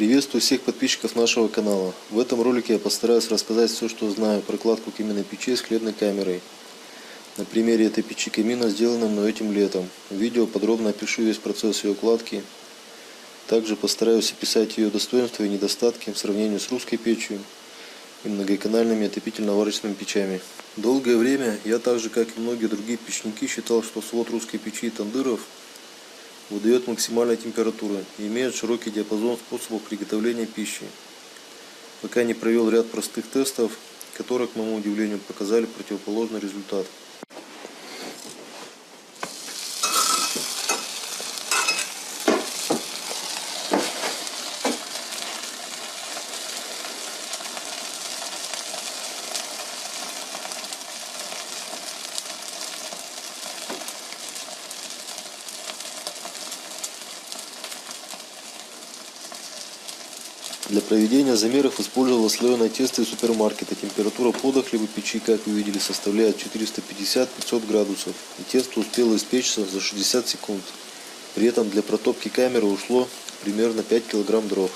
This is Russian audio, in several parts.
Приветствую всех подписчиков нашего канала. В этом ролике я постараюсь рассказать все, что знаю про кладку каминной печи с хлебной камерой. На примере этой печи камина, сделанной мной этим летом. В видео подробно опишу весь процесс ее кладки. Также постараюсь описать ее достоинства и недостатки в сравнении с русской печью и многоканальными отопительно-варочными печами. Долгое время я, так же как и многие другие печники, считал, что свод русской печи и тандыров выдает максимальной температуры и имеет широкий диапазон способов приготовления пищи, пока не провел ряд простых тестов, которые, к моему удивлению, показали противоположный результат. Для проведения замеров использовал слоеное тесто из супермаркета. Температура пода хлебопечи, как вы видели, составляет 450-500 градусов. И тесто успело испечься за 60 секунд. При этом для протопки камеры ушло примерно 5 кг дров.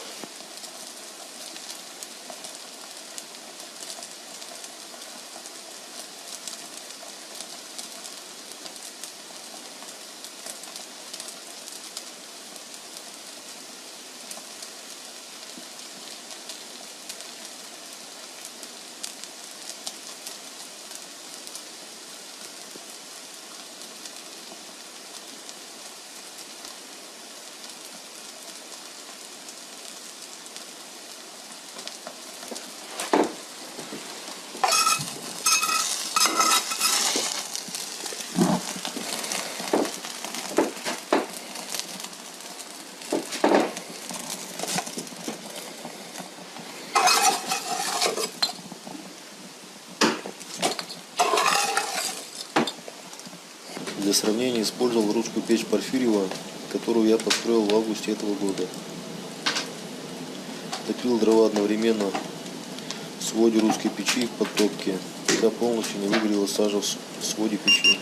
Для сравнения использовал русскую печь Порфирьева, которую я построил в августе этого года. Топил дрова одновременно в своде русской печи в подтопке, пока полностью не выгорела сажа в своде печи.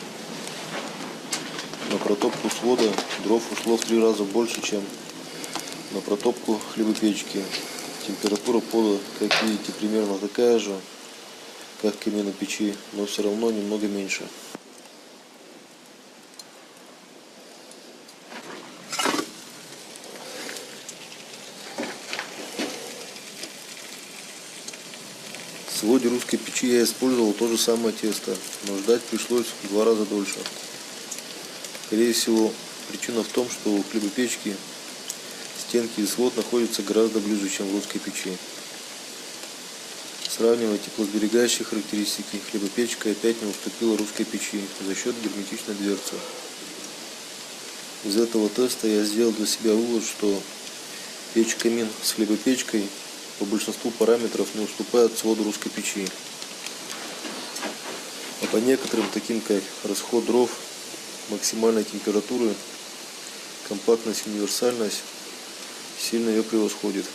На протопку свода дров ушло в 3 раза больше, чем на протопку хлебопечки. Температура пода, как видите, примерно такая же, как в каминной печи, но все равно немного меньше. В своде русской печи я использовал то же самое тесто, но ждать пришлось в 2 раза дольше. Скорее всего, причина в том, что у хлебопечки стенки и свод находятся гораздо ближе, чем в русской печи. Сравнивая теплосберегающие характеристики, хлебопечка опять не уступила русской печи за счет герметичной дверцы. Из этого теста я сделал для себя вывод, что печь-камин с хлебопечкой по большинству параметров не уступает своду русской печи. А по некоторым, таким как расход дров, максимальной температуры, компактность и универсальность, сильно ее превосходит.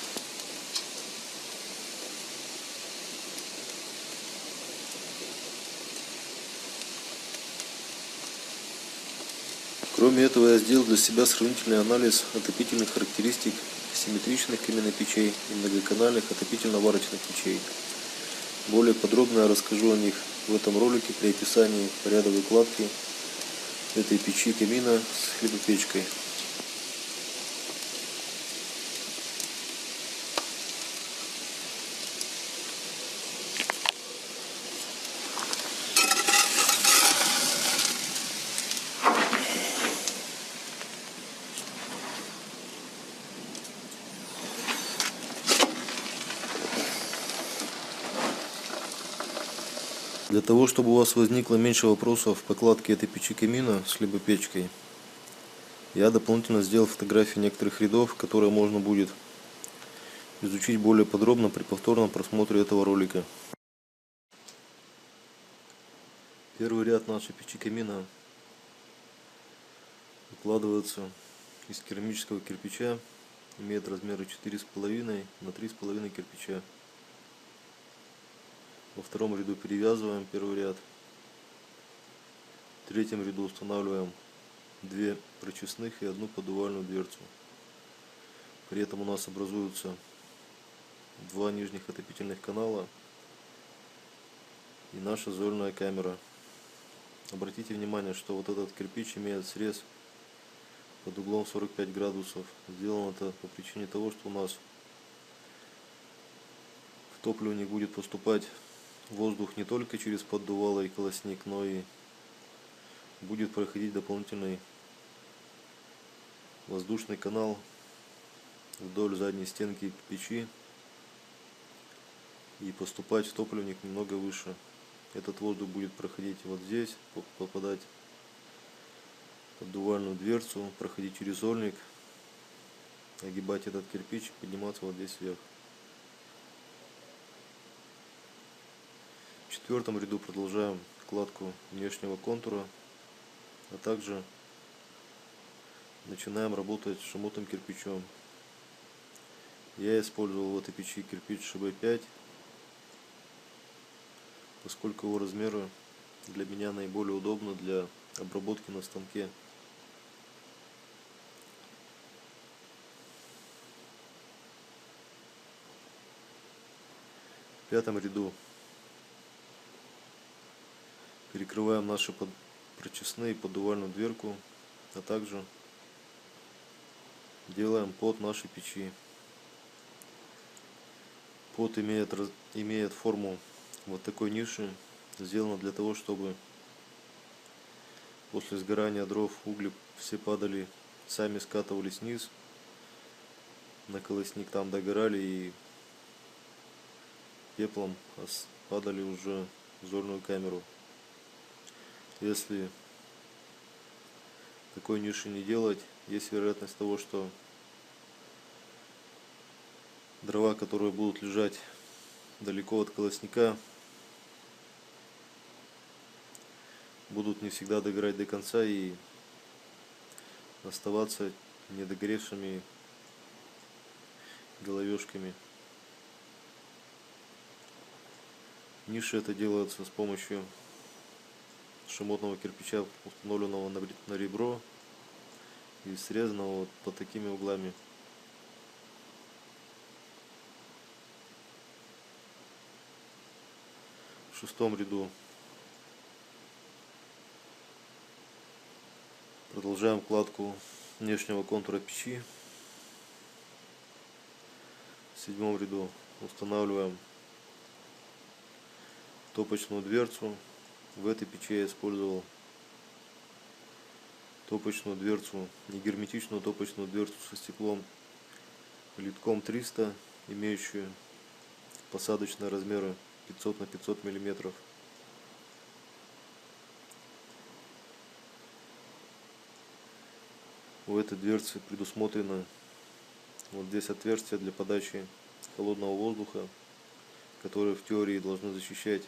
Кроме этого, я сделал для себя сравнительный анализ отопительных характеристик симметричных каминных печей и многоканальных отопительно-варочных печей. Более подробно я расскажу о них в этом ролике при описании порядовой кладки этой печи камина с хлебопечкой. Для того, чтобы у вас возникло меньше вопросов по кладке этой печи камина с хлебопечкой, я дополнительно сделал фотографии некоторых рядов, которые можно будет изучить более подробно при повторном просмотре этого ролика. Первый ряд нашей печи камина укладывается из керамического кирпича, имеет размеры 4,5 на 3,5 кирпича. Во втором ряду перевязываем первый ряд. В третьем ряду устанавливаем 2 прочистных и 1 поддувальную дверцу. При этом у нас образуются два нижних отопительных канала и наша зольная камера. Обратите внимание, что вот этот кирпич имеет срез под углом 45 градусов. Сделано это по причине того, что у нас в топливник будет поступать воздух не только через поддувало и колосник, но и будет проходить дополнительный воздушный канал вдоль задней стенки печи и поступать в топливник немного выше. Этот воздух будет проходить вот здесь, попадать в поддувальную дверцу, проходить через зольник, огибать этот кирпич и подниматься вот здесь вверх. В четвертом ряду продолжаем кладку внешнего контура, а также начинаем работать с шамотным кирпичом. Я использовал в этой печи кирпич ШБ5, поскольку его размеры для меня наиболее удобны для обработки на станке. В пятом ряду перекрываем наши прочесные поддувальную дверку, а также делаем под нашей печи. Под имеет форму вот такой ниши, сделано для того, чтобы после сгорания дров угли все падали, сами скатывались вниз на колосник, там догорали и пеплом падали уже в зольную камеру. Если такой ниши не делать, есть вероятность того, что дрова, которые будут лежать далеко от колосника, будут не всегда догорать до конца и оставаться недогоревшими головешками. Ниши это делается с помощью шамотного кирпича, установленного на ребро и срезанного вот под такими углами. В шестом ряду продолжаем кладку внешнего контура печи. В седьмом ряду устанавливаем топочную дверцу. В этой печи я использовал топочную дверцу, не герметичную топочную дверцу со стеклом литком 300, имеющую посадочные размеры 500 на 500 миллиметров. У этой дверцы предусмотрено вот здесь отверстие для подачи холодного воздуха, которые в теории должны защищать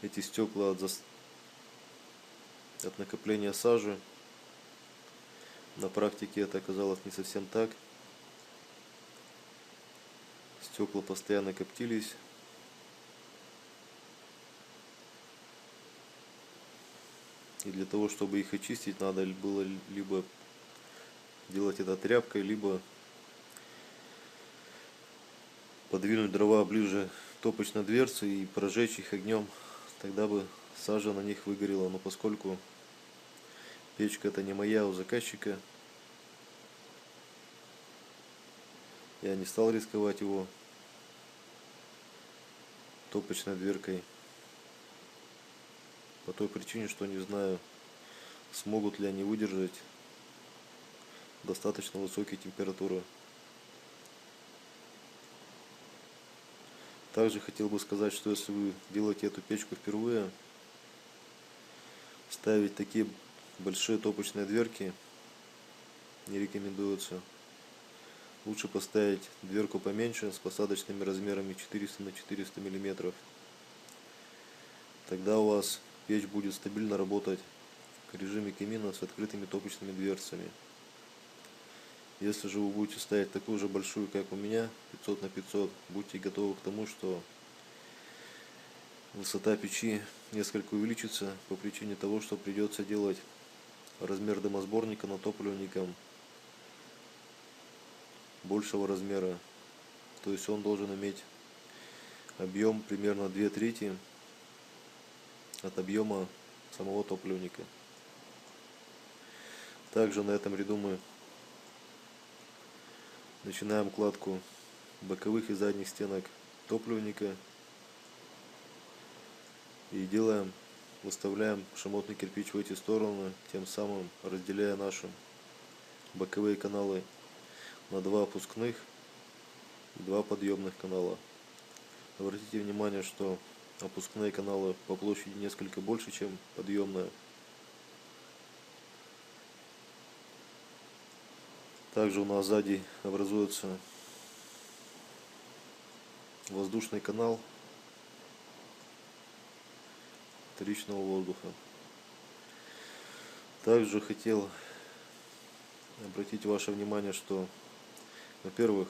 эти стекла от накопления сажи. На практике это оказалось не совсем так. Стекла постоянно коптились. И для того, чтобы их очистить, надо было либо делать это тряпкой, либо подвинуть дрова ближе к топочной дверце и прожечь их огнем. Тогда бы сажа на них выгорела. Но поскольку печка это не моя, у заказчика, я не стал рисковать его топочной дверкой. По той причине, что не знаю, смогут ли они выдержать достаточно высокие температуры. Также хотел бы сказать, что если вы делаете эту печку впервые, ставить такие большие топочные дверки не рекомендуется. Лучше поставить дверку поменьше с посадочными размерами 400 на 400 миллиметров. Тогда у вас печь будет стабильно работать в режиме камина с открытыми топочными дверцами. Если же вы будете ставить такую же большую, как у меня, 500 на 500, будьте готовы к тому, что высота печи несколько увеличится по причине того, что придется делать размер дымосборника над топливником большего размера. То есть он должен иметь объем примерно 2/3 от объема самого топливника. Также на этом ряду мы начинаем кладку боковых и задних стенок топливника и выставляем шамотный кирпич в эти стороны, тем самым разделяя наши боковые каналы на 2 опускных и 2 подъемных канала. Обратите внимание, что опускные каналы по площади несколько больше, чем подъемные. Также у нас сзади образуется воздушный канал вторичного воздуха. Также хотел обратить ваше внимание, что, во-первых,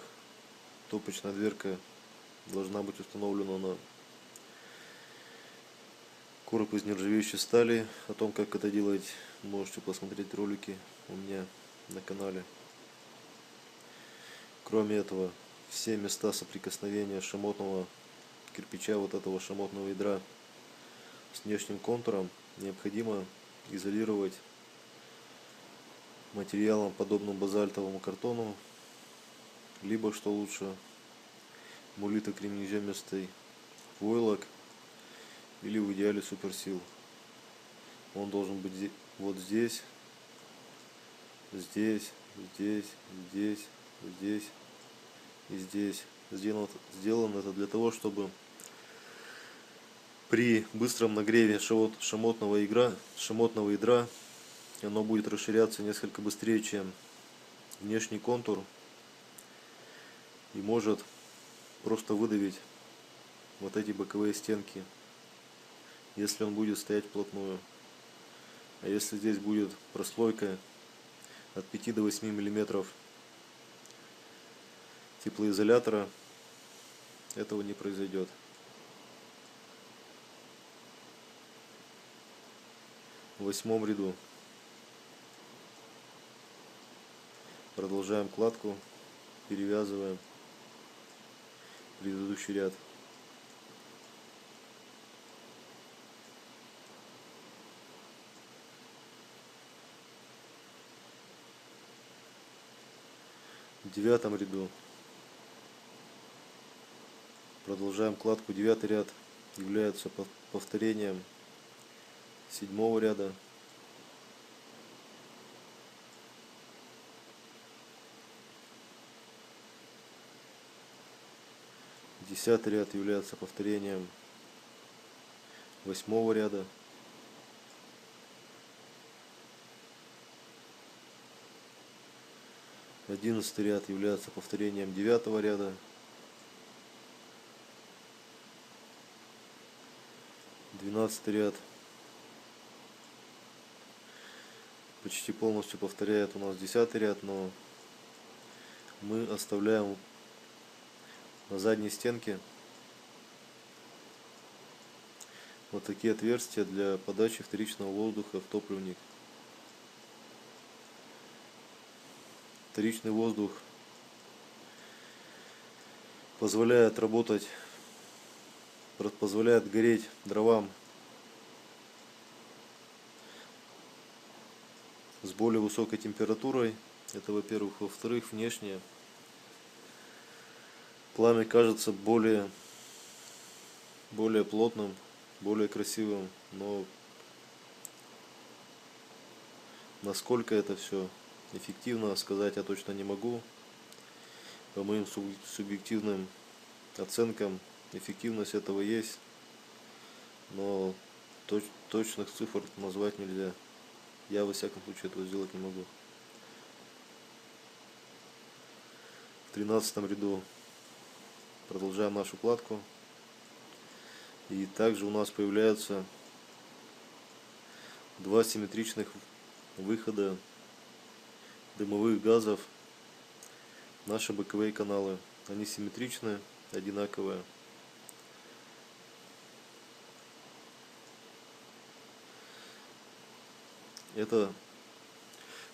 топочная дверка должна быть установлена на короб из нержавеющей стали. О том, как это делать, можете посмотреть ролики у меня на канале. Кроме этого, все места соприкосновения шамотного кирпича, вот этого шамотного ядра с внешним контуром, необходимо изолировать материалом, подобным базальтовому картону, либо, что лучше, мулитокремнеземистый войлок, или в идеале суперсил. Он должен быть вот здесь, здесь, здесь, здесь, здесь и здесь. Сделано это для того, чтобы при быстром нагреве шамотного ядра оно будет расширяться несколько быстрее, чем внешний контур, и может просто выдавить вот эти боковые стенки, если он будет стоять вплотную. А если здесь будет прослойка от 5 до 8 мм теплоизолятора, этого не произойдет. В 8 ряду продолжаем кладку, перевязываем предыдущий ряд. В 9 ряду продолжаем кладку. 9 ряд является повторением 7 ряда. Десятый ряд является повторением 8 ряда. Одиннадцатый ряд является повторением 9 ряда. 12 ряд почти полностью повторяет у нас 10 ряд, но мы оставляем на задней стенке вот такие отверстия для подачи вторичного воздуха в топливник. Вторичный воздух позволяет гореть дровам с более высокой температурой. Это, во-первых. Во-вторых, внешне пламя кажется более плотным, более красивым, но насколько это все эффективно, сказать я точно не могу. По моим субъективным оценкам, эффективность этого есть, но точных цифр назвать нельзя. Я, во всяком случае, этого сделать не могу. В 13 ряду продолжаем нашу кладку. И также у нас появляются 2 симметричных выхода дымовых газов в наши боковые каналы. Они симметричны, одинаковые.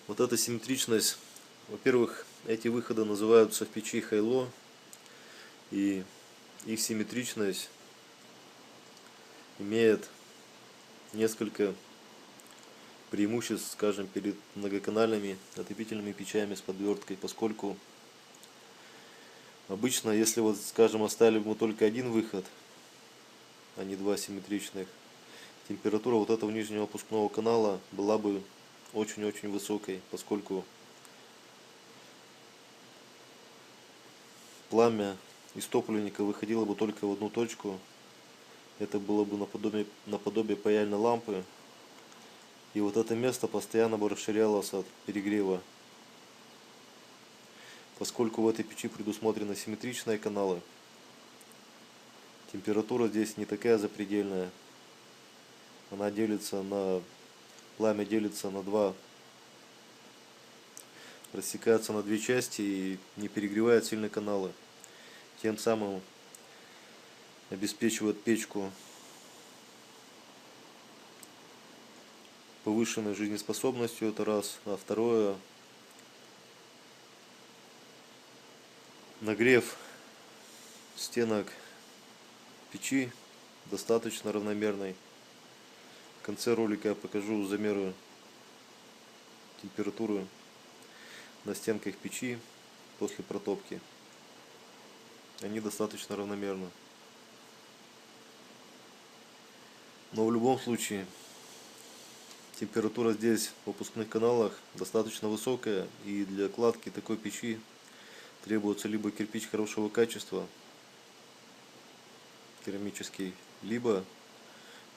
Вот эта симметричность, во-первых, Эти выходы называются в печи Хайло, и их симметричность имеет несколько преимуществ, скажем, перед многоканальными отопительными печами с подверткой, поскольку обычно, если вот, скажем, оставили бы мы только один выход, а не два симметричных, температура вот этого нижнего опускного канала была бы очень-очень высокой, поскольку пламя из топливника выходило бы только в одну точку. Это было бы наподобие паяльной лампы. И вот это место постоянно бы расширялось от перегрева. Поскольку в этой печи предусмотрены симметричные каналы, температура здесь не такая запредельная. Она пламя делится на два, рассекается на две части и не перегревает сильно каналы. Тем самым обеспечивает печку повышенной жизнеспособностью, это раз. А второе, нагрев стенок печи достаточно равномерный. В конце ролика я покажу замеры температуры на стенках печи после протопки. Они достаточно равномерны. Но в любом случае температура здесь в выпускных каналах достаточно высокая, и для кладки такой печи требуется либо кирпич хорошего качества, керамический, либо,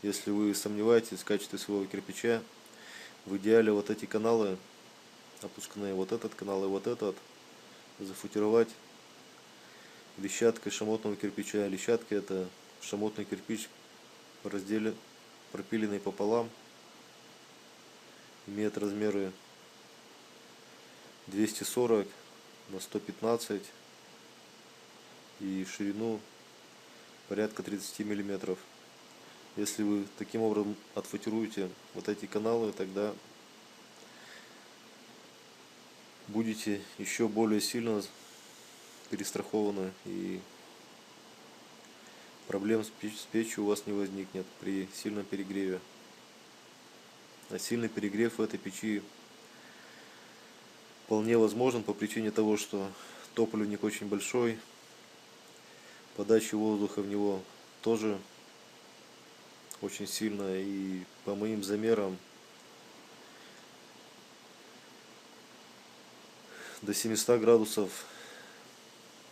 если вы сомневаетесь в качестве своего кирпича, в идеале вот эти каналы опускные, вот этот канал и вот этот, зафутировать лещаткой шамотного кирпича. Лещатка — это шамотный кирпич, пропиленный пополам, имеет размеры 240 на 115 и ширину порядка 30 миллиметров. Если вы таким образом отфутируете вот эти каналы, тогда будете еще более сильно перестрахованы, и проблем с печью у вас не возникнет при сильном перегреве. А сильный перегрев в этой печи вполне возможен по причине того, что топливник очень большой, подача воздуха в него тоже очень сильная, и по моим замерам до 700 градусов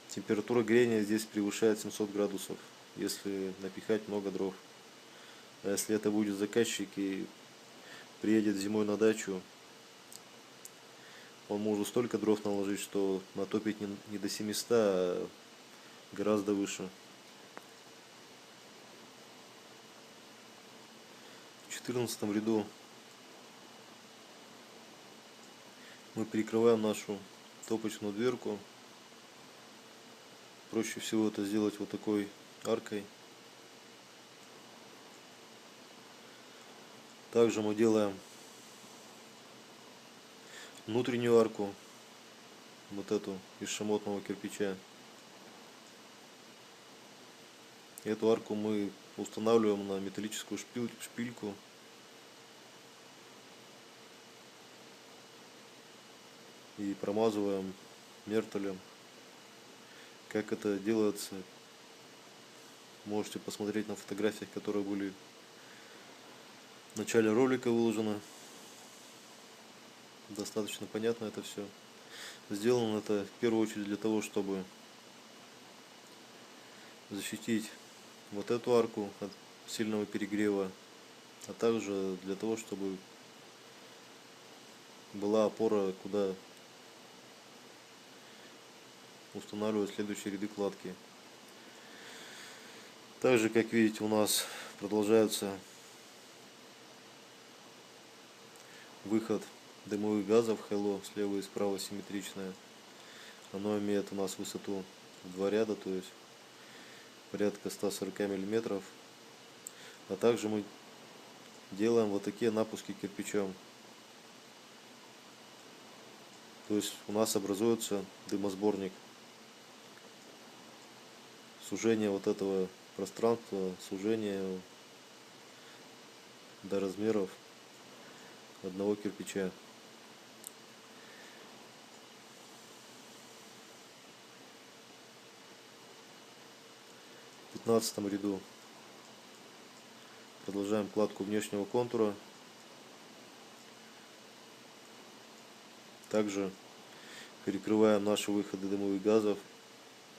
температура грения здесь превышает 700 градусов, если напихать много дров. А если это будет заказчик и приедет зимой на дачу, он может столько дров наложить, что натопить не до 700, а гораздо выше. В 14 ряду мы перекрываем нашу топочную дверку. Проще всего это сделать вот такой аркой. Также мы делаем внутреннюю арку, вот эту из шамотного кирпича. Эту арку мы устанавливаем на металлическую шпильку. И промазываем мертолем. Как это делается, можете посмотреть на фотографиях, которые были в начале ролика выложены. Достаточно понятно это все. Сделано это в первую очередь для того, чтобы защитить вот эту арку от сильного перегрева, а также для того, чтобы была опора, куда устанавливать следующие ряды кладки. Также, как видите, у нас продолжается выход дымовых газов Хайло, слева и справа симметричное. Оно имеет у нас высоту в 2 ряда, то есть порядка 140 миллиметров. А также мы делаем вот такие напуски кирпичом. То есть у нас образуется дымосборник. Сужение вот этого пространства, сужение до размеров одного кирпича. В 15 ряду продолжаем кладку внешнего контура. Также перекрываем наши выходы дымовых газов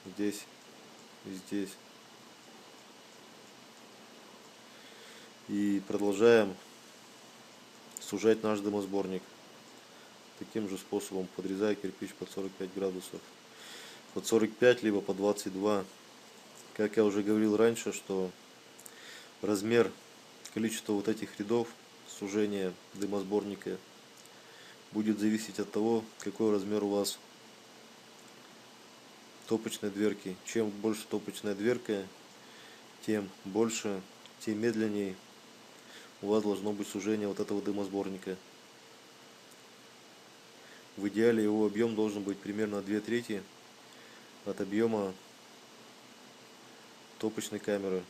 здесь и здесь. И продолжаем сужать наш дымосборник. Таким же способом, подрезая кирпич под 45 градусов. Под 45 либо под 22. Как я уже говорил раньше, что размер, количество вот этих рядов сужения дымосборника будет зависеть от того, какой размер у вас топочной дверки. Чем больше топочная дверка, тем больше, тем медленнее у вас должно быть сужение вот этого дымосборника. В идеале его объем должен быть примерно 2/3 от объема топочной камеры.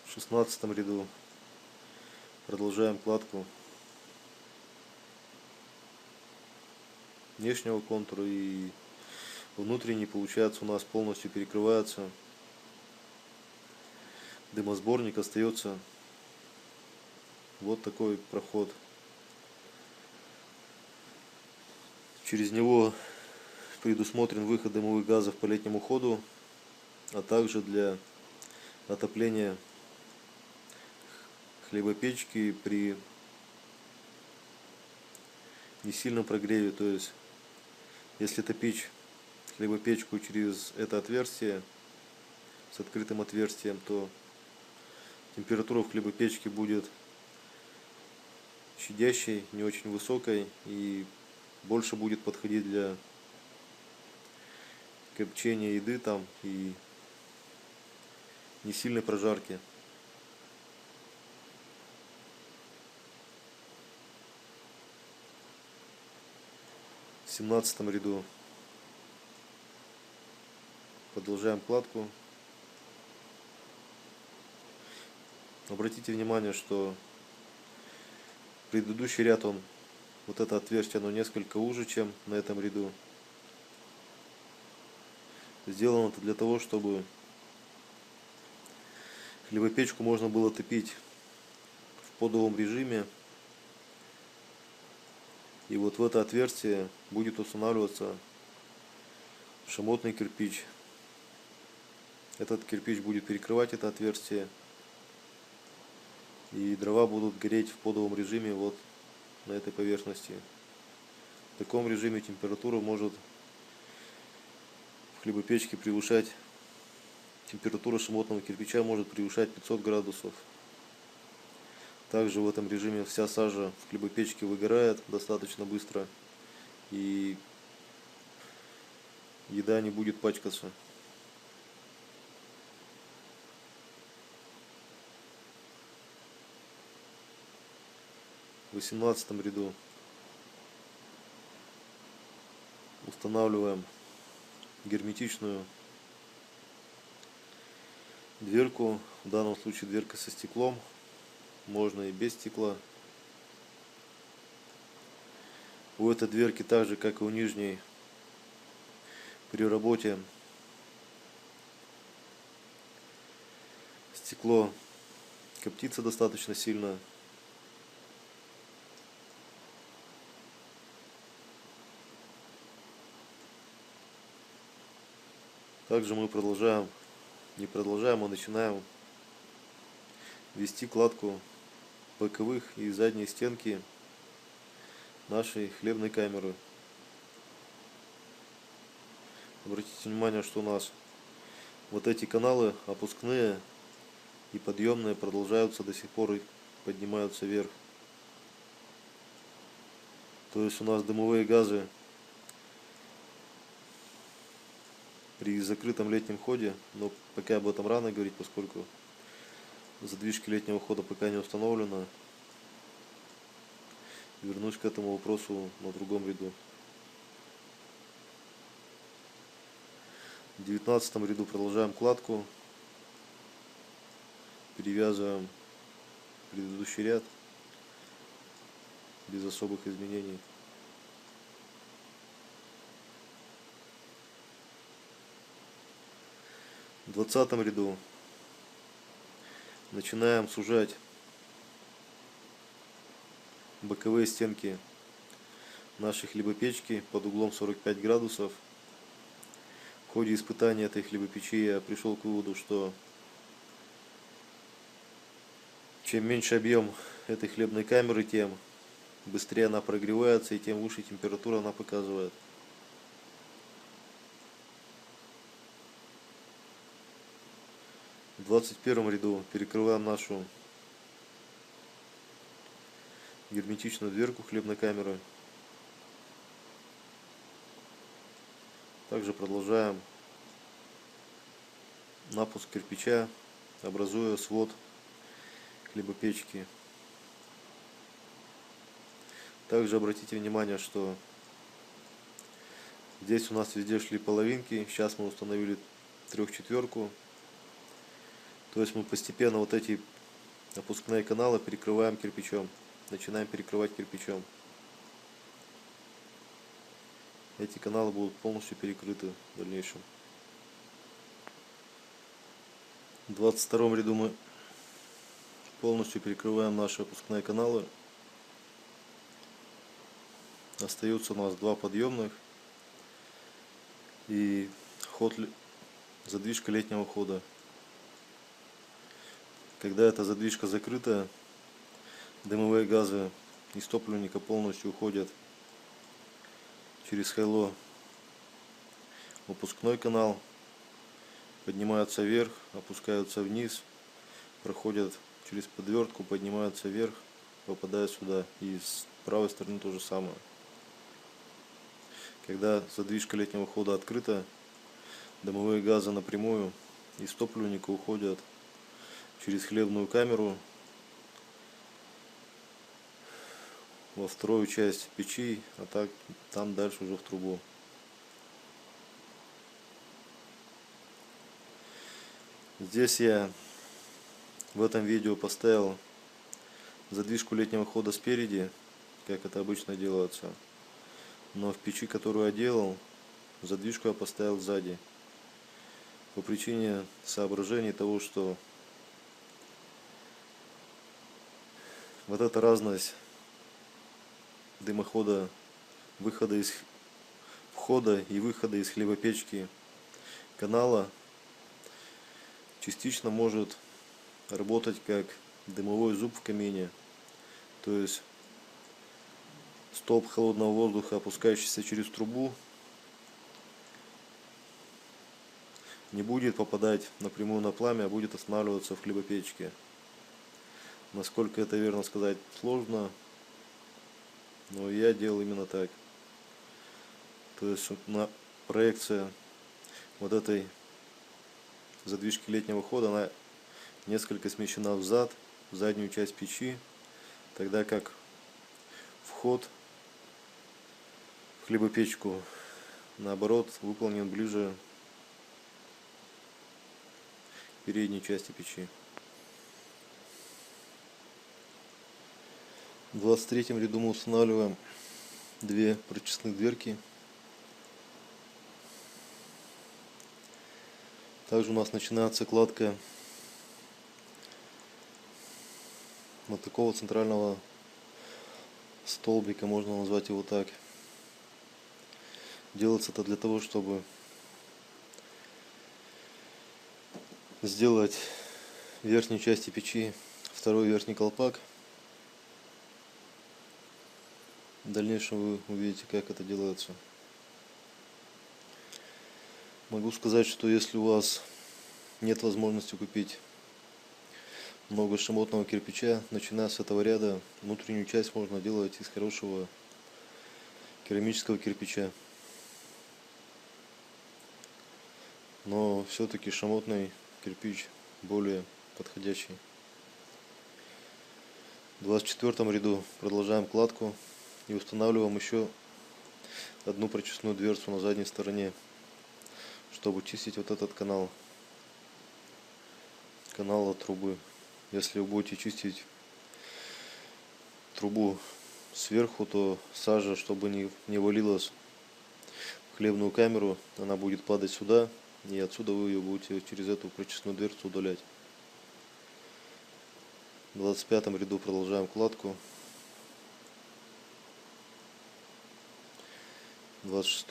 В 16 ряду продолжаем кладку внешнего контура, и внутренний, получается, у нас полностью перекрывается дымосборник. Остается вот такой проход. Через него предусмотрен выход дымовых газов по летнему ходу, а также для отопления хлебопечки при несильном прогреве. То есть, если топить хлебопечку через это отверстие, с открытым отверстием, то температура в хлебопечке будет щадящей, не очень высокой, и больше будет подходить для копчения еды там и не сильной прожарки. В 17 ряду продолжаем кладку. Обратите внимание, что предыдущий ряд, вот это отверстие, оно несколько уже, чем на этом ряду. Сделано это для того, чтобы хлебопечку можно было топить в подовом режиме. И вот в это отверстие будет устанавливаться шамотный кирпич. Этот кирпич будет перекрывать это отверстие, и дрова будут гореть в подовом режиме вот на этой поверхности. В таком режиме температура может в хлебопечке превышать, температура шамотного кирпича может превышать 500 градусов. Также в этом режиме вся сажа в хлебопечке выгорает достаточно быстро, и еда не будет пачкаться. В 18 ряду устанавливаем герметичную дверку. В данном случае дверка со стеклом, можно и без стекла. У этой дверки, так же как и у нижней, при работе стекло коптится достаточно сильно. Также мы начинаем вести кладку боковых и задней стенки нашей хлебной камеры. Обратите внимание, что у нас вот эти каналы опускные и подъемные продолжаются до сих пор и поднимаются вверх. То есть у нас дымовые газы при закрытом летнем ходе, но пока об этом рано говорить, поскольку задвижки летнего хода пока не установлено. Вернусь к этому вопросу на другом ряду. В 19 ряду продолжаем кладку, перевязываем предыдущий ряд без особых изменений. В 20 ряду начинаем сужать боковые стенки нашей хлебопечки под углом 45 градусов. В ходе испытания этой хлебопечи я пришел к выводу, что чем меньше объем этой хлебной камеры, тем быстрее она прогревается и тем выше температура она показывает. В 21 ряду перекрываем нашу герметичную дверку хлебной камеры. Также продолжаем напуск кирпича, образуя свод хлебопечки. Также обратите внимание, что здесь у нас везде шли половинки. Сейчас мы установили 3/4. То есть мы постепенно вот эти опускные каналы перекрываем кирпичом. Начинаем перекрывать кирпичом. Эти каналы будут полностью перекрыты в дальнейшем. В 22 ряду мы полностью перекрываем наши опускные каналы. Остается у нас 2 подъемных и задвижка летнего хода. Когда эта задвижка закрыта, дымовые газы из топливника полностью уходят через хайло в выпускной канал, поднимаются вверх, опускаются вниз, проходят через подвертку, поднимаются вверх, попадают сюда. И с правой стороны то же самое. Когда задвижка летнего хода открыта, дымовые газы напрямую из топливника уходят через хлебную камеру во вторую часть печи, а там дальше уже в трубу. Здесь я в этом видео поставил задвижку летнего хода спереди, как это обычно делается. Но в печи, которую я делал, задвижку я поставил сзади. По причине соображений того, что вот эта разность дымохода, входа и выхода из хлебопечки канала частично может работать как дымовой зуб в камине. То есть столб холодного воздуха, опускающийся через трубу, не будет попадать напрямую на пламя, а будет останавливаться в хлебопечке. Насколько это верно сказать, сложно, но я делал именно так. То есть проекция вот этой задвижки летнего хода, она несколько смещена взад, в заднюю часть печи, тогда как вход в хлебопечку, наоборот, выполнен ближе к передней части печи. В 23 ряду мы устанавливаем 2 прочистных дверки. Также у нас начинается кладка вот такого центрального столбика, можно назвать его так. Делается это для того, чтобы сделать в верхней части печи второй верхний колпак. В дальнейшем вы увидите, как это делается. Могу сказать, что если у вас нет возможности купить много шамотного кирпича, начиная с этого ряда, внутреннюю часть можно делать из хорошего керамического кирпича. но все-таки шамотный кирпич более подходящий. В 24 ряду продолжаем кладку и устанавливаем еще одну прочистную дверцу на задней стороне, чтобы чистить вот этот канал от трубы. Если вы будете чистить трубу сверху, то сажа, чтобы не валилась в хлебную камеру, она будет падать сюда, и отсюда вы ее будете через эту прочистную дверцу удалять. В 25 ряду продолжаем кладку. В 26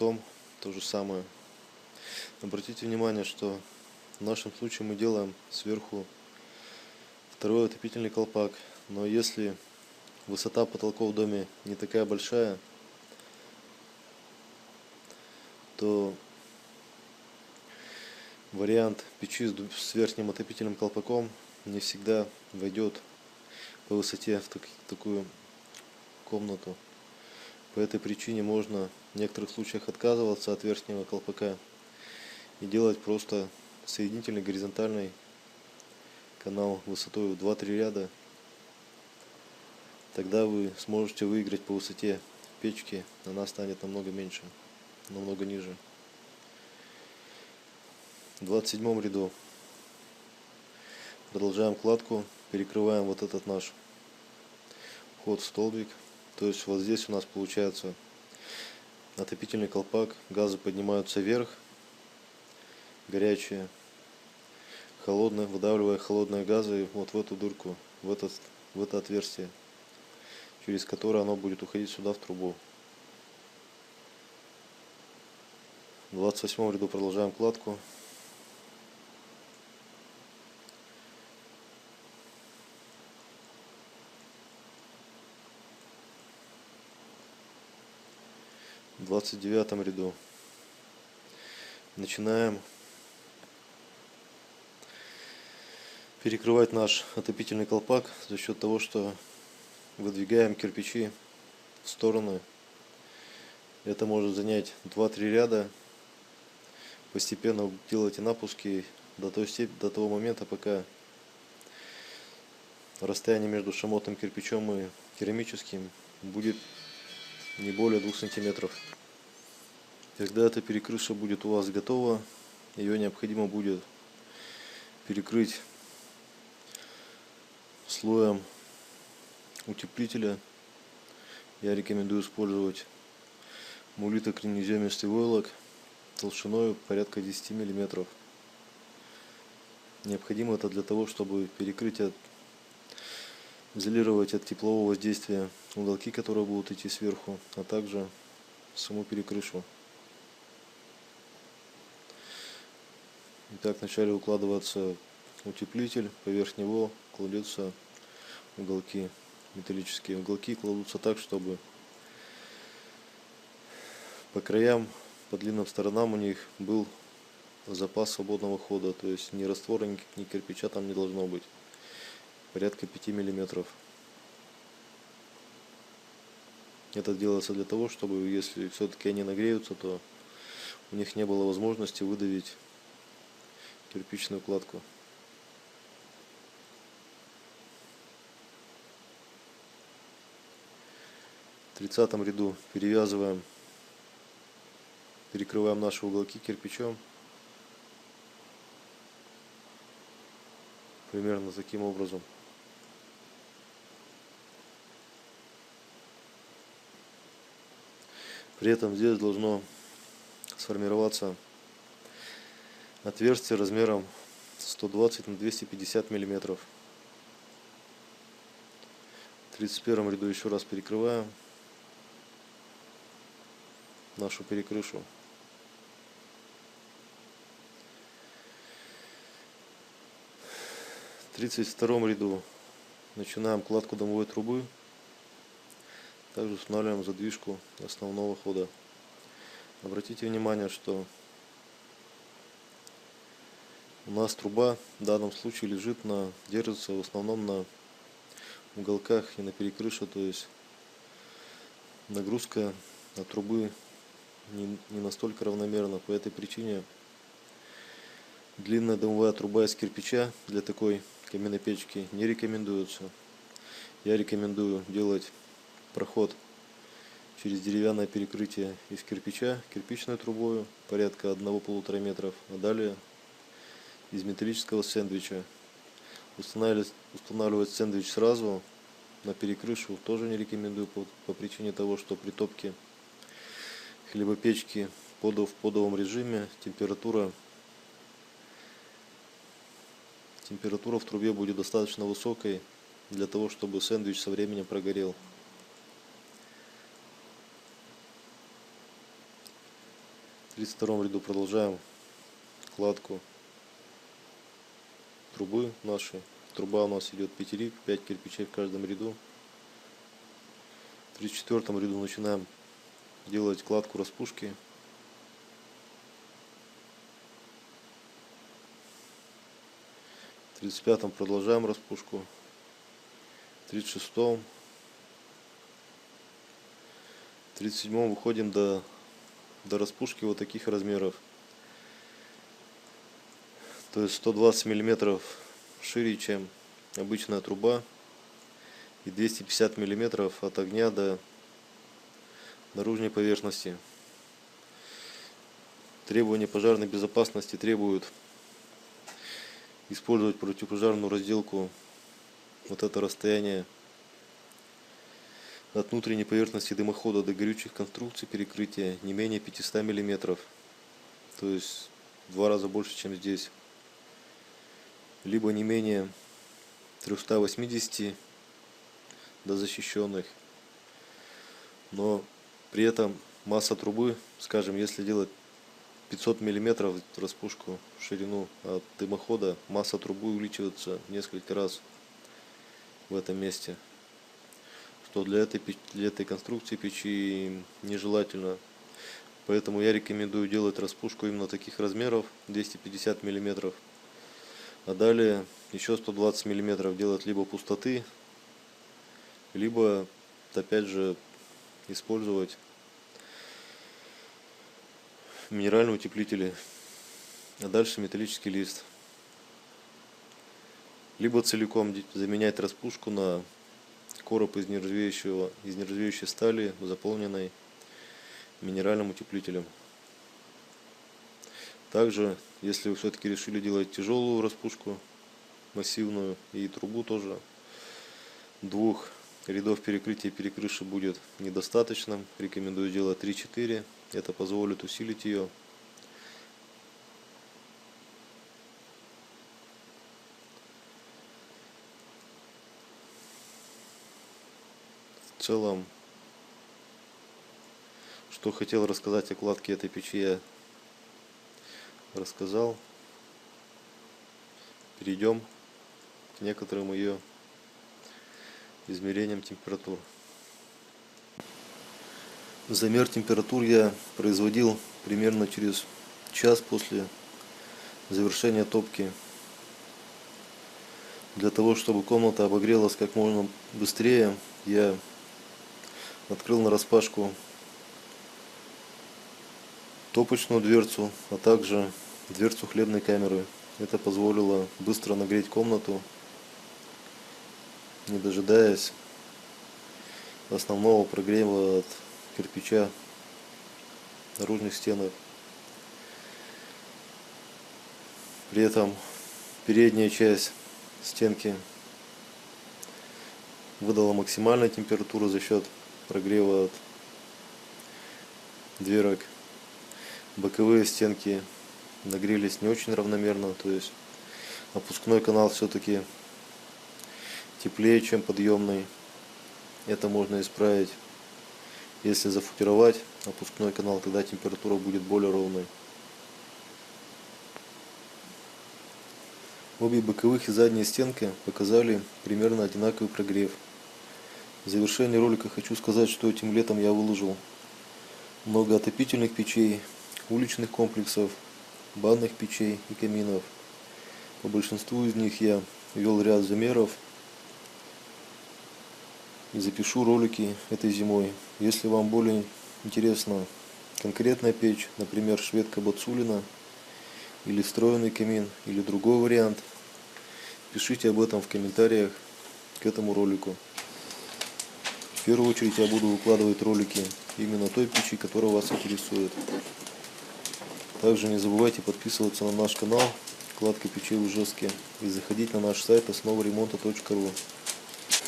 то же самое. Обратите внимание, что в нашем случае мы делаем сверху второй отопительный колпак, но если высота потолков в доме не такая большая, то вариант печи с верхним отопительным колпаком не всегда войдет по высоте в такую комнату. По этой причине можно в некоторых случаях отказываться от верхнего колпака и делать просто соединительный горизонтальный канал высотой в 2-3 ряда. Тогда вы сможете выиграть по высоте печки, она станет намного меньше, намного ниже. В 27 ряду продолжаем кладку, перекрываем вот этот наш вход в столбик. То есть вот здесь у нас получается отопительный колпак, газы поднимаются вверх, горячие, холодные, выдавливая холодные газы вот в эту дырку, в это отверстие, через которое оно будет уходить сюда в трубу. В 28 ряду продолжаем кладку. В 29 ряду начинаем перекрывать наш отопительный колпак за счет того, что выдвигаем кирпичи в стороны. Это может занять 2-3 ряда. Постепенно делайте напуски до того момента, пока расстояние между шамотным кирпичом и керамическим будет не более 2 сантиметров. Когда эта перекрыша будет у вас готова, ее необходимо будет перекрыть слоем утеплителя. Я рекомендую использовать мулитокринеземистый войлок толщиной порядка 10 мм. Необходимо это для того, чтобы изолировать от теплового воздействия уголки, которые будут идти сверху, а также саму перекрышу. Итак, вначале укладывается утеплитель, поверх него кладутся уголки, металлические уголки кладутся так, чтобы по краям, по длинным сторонам у них был запас свободного хода, то есть ни раствора, ни кирпича там не должно быть, порядка 5 мм. Это делается для того, чтобы, если все-таки они нагреются, то у них не было возможности выдавить кирпичную кладку. В 30 ряду перекрываем наши уголки кирпичом. Примерно таким образом. При этом здесь должно сформироваться отверстие размером 120 на 250 мм. В 31 ряду еще раз перекрываем нашу перекрышу. В 32 ряду начинаем кладку домовой трубы. Также устанавливаем задвижку основного хода. Обратите внимание, что у нас труба в данном случае держится в основном на уголках и на перекрыше, то есть нагрузка от трубы не настолько равномерна. По этой причине Длинная дымовая труба из кирпича для такой каменной печки не рекомендуется. Я рекомендую делать проход через деревянное перекрытие из кирпича, кирпичной трубой порядка 1,5 метров, а далее из металлического сэндвича. Устанавливать сэндвич сразу на перекрышу тоже не рекомендую по причине того, что при топке хлебопечки в подовом режиме температура в трубе будет достаточно высокой для того, чтобы сэндвич со временем прогорел. В 32 ряду продолжаем кладку трубы нашей. Труба у нас идет пятерик, 5 кирпичей в каждом ряду. В 34 ряду начинаем делать кладку распушки. В 35-м продолжаем распушку. В 36-м, в 37-м выходим до распушки вот таких размеров. То есть 120 миллиметров шире, чем обычная труба, и 250 миллиметров от огня до наружной поверхности. Требования пожарной безопасности требуют использовать противопожарную разделку вот это расстояние от внутренней поверхности дымохода до горючих конструкций перекрытия не менее 500 миллиметров, то есть в 2 раза больше, чем здесь, либо не менее 380 до защищенных. Но при этом масса трубы, скажем, если делать 500 миллиметров распушку в ширину от дымохода, масса трубы увеличивается в несколько раз в этом месте, что для этой конструкции печи нежелательно. Поэтому я рекомендую делать распушку именно таких размеров, 250 миллиметров, а далее еще 120 миллиметров делать либо пустоты, либо опять же использовать минеральные утеплители, а дальше металлический лист, либо целиком заменять распушку на короб из нержавеющей стали, заполненной минеральным утеплителем. Также, если вы все-таки решили делать тяжелую распушку, массивную, и трубу тоже, 2 рядов перекрытия и перекрыши будет недостаточно. Рекомендую делать 3-4. Это позволит усилить ее. В целом, что хотел рассказать о кладке этой печи, я рассказал. Перейдем к некоторым ее измерениям температур. Замер температур я производил примерно через час после завершения топки. Для того, чтобы комната обогрелась как можно быстрее, я открыл нараспашку топочную дверцу, а также дверцу хлебной камеры. Это позволило быстро нагреть комнату, не дожидаясь основного прогрева от кирпича наружных стенок. При этом передняя часть стенки выдала максимальную температуру за счет прогрева от дверок. Боковые стенки нагрелись не очень равномерно, то есть опускной канал все-таки теплее, чем подъемный. Это можно исправить, если зафутировать опускной канал, тогда температура будет более ровной. Обе боковых и задние стенки показали примерно одинаковый прогрев. В завершении ролика хочу сказать, что этим летом я выложил много отопительных печей, уличных комплексов, банных печей и каминов. По большинству из них я вел ряд замеров и запишу ролики этой зимой. Если вам более интересна конкретная печь, например, шведка Бацулина, или встроенный камин, или другой вариант, пишите об этом в комментариях к этому ролику. В первую очередь я буду выкладывать ролики именно той печи, которая вас интересует. Также не забывайте подписываться на наш канал «Кладка печей в Ижевске» и заходить на наш сайт основаремонта.ру.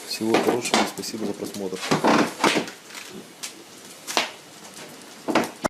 Всего хорошего и спасибо за просмотр.